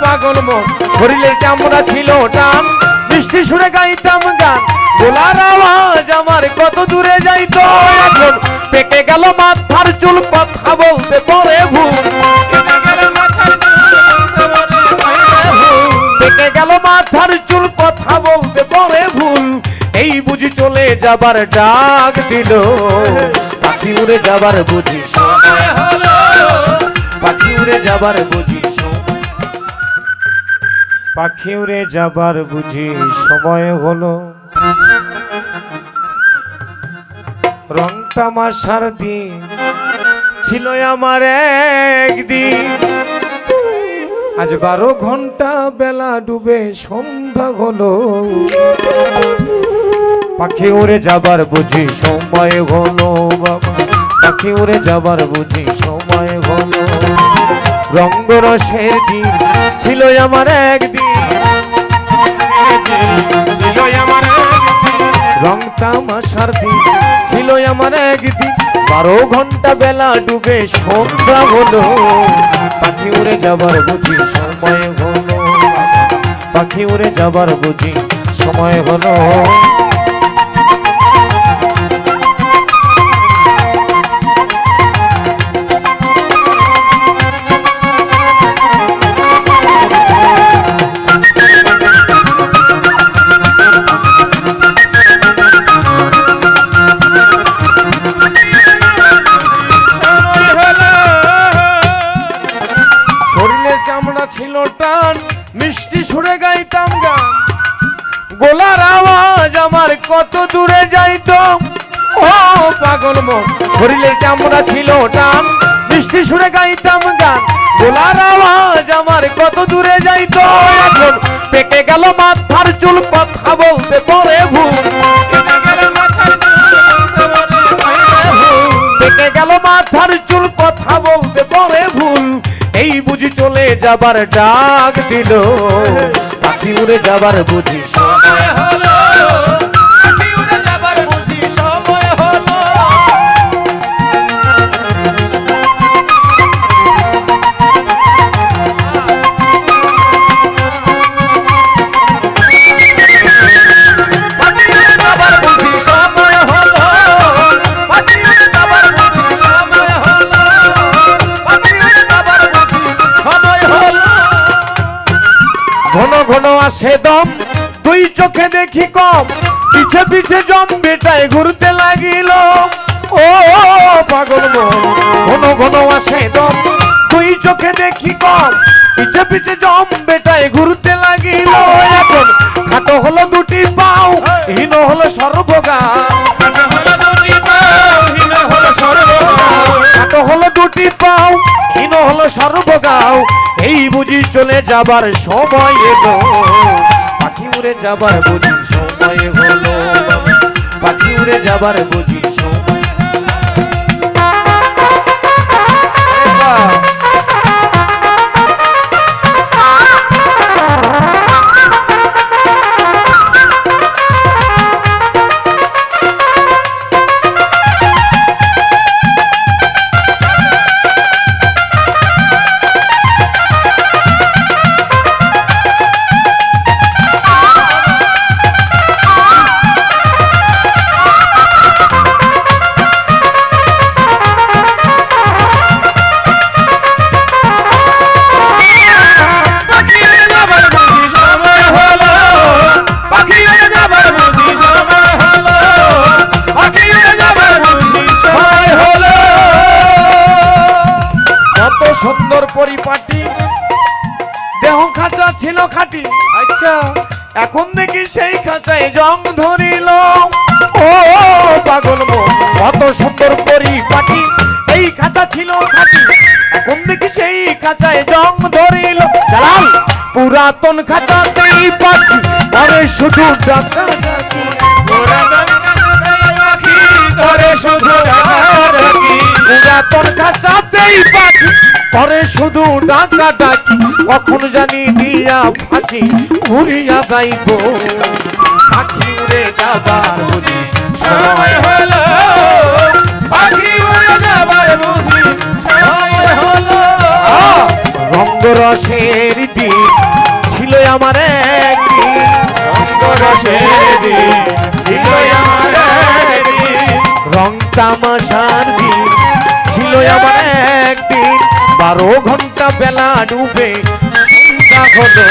পাগল মন শরীরের চামড়া ছিল টান মিষ্টি সুরে গাইতাম গান গলার আওয়াজ আমার কত দূরে যাইতো এখন পেকে গেল মাথার চুল কথা বলতে পরে ভুল পেকে গেল মাথার চুল কথা বলতে পরে ভুল এই বুঝি চলে যাবার ডাক দিল পাখি উড়ে যাবার বুঝি সময় হলো পাখি উড়ে যাবার বুঝি পাখি উড়ে যাবার বুঝি সময় হলো রং তামাশার দিন ছিল আমার একদিন আজ 12 ঘন্টা বেলা ডুবে সন্ধ্যা হলো পাখি উড়ে যাবার বুঝি সময় হলো বাবা পাখি উড়ে যাবার বুঝি সময় হলো রঙ্গরসের দিন ছিল আমার একদিন রং তামাশার দিন ছিল আমার একদিন 12 ঘন্টা বেলা ডুবে সন্ধ্যা হলো পাখি উড়ে যাবার বুঝি সময় হলো পাখি উড়ে যাবার বুঝি সময় হলো ছিল টান মিষ্টি সুরে গাইতাম গান গলার আওয়াজ আমার কত দূরে যাইতো ও পাগল মন শরীরের চামড়া ছিল টান মিষ্টি সুরে গাইতাম গান গলার আওয়াজ আমার কত দূরে যাইতো এখন পেকে গেল মাথার চুল কথা বলতে পরে ভুল পেকে গেল মাথার চুল কথা বলতে পরে ভুল এই বুঝি চলে যাবার ডাক দিল পাখি উড়ে যাবার বুঝি সময় হলো পাখি উড়ে যাবার বুঝি সময় হলো ঘন ঘন আসে দম দুই চোখে দেখি কম পিছে পিছে জম বেটায় ঘুরতে লাগিল ও পাগল মন ঘন ঘন আসে দম দুই চোখে দেখি কম পিছে পিছে জম বেটায় ঘুরতে লাগিল এখন খাটো হলো দুটি পাও হীন হলো সর্বগান খাটো হলো দুটি পাও হীন হলো সর্বগাও এই বুঝি চলে যাবার সময় এলো পাখি উড়ে যাবার বুঝি সময় হলো পাখি উড়ে যাবার বুঝি সময় সুন্দর পরিপাটি দেহ খাঁচা ছিল খাঁটি আচ্ছা এখন দেখি সেই খাঁচায় জং ধরিল ও পাগল মন কত সুন্দর পরিপাটি এই খাঁচা ছিল খাঁটি এখন দেখি সেই খাঁচায় জং ধরিল জালাল পুরাতন খাঁচাতেই পাখি করে শুধু ডাকাডাকি করে শুধু ডাকাডাকি পুরাতন খাঁচাতেই পাখি করে শুধু ডাকাডাকি কখন জানি দিয়া ফাঁকি উড়িয়া যাইব পাখি উড়ে যাবার বুঝি সময় হলো পাখি উড়ে যাবার বুঝি সময় হলো রং রসের দিন ছিল আমার একদিন, রসের দিন ছিল আমার একদিন, রং তামাশার দিন ছিল আমার একদিন, 12 ঘন্টা বেলা ডুবে সন্ধ্যা হলো,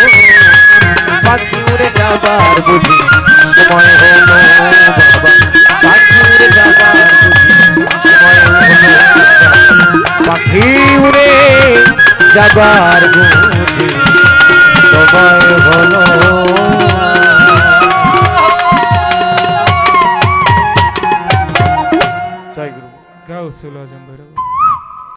পাখি উড়ে যাবার বুঝি সময় হলো বাবা, পাখি উড়ে যাবার বুঝি সময় হলো, পাখি উড়ে যাবার বুঝি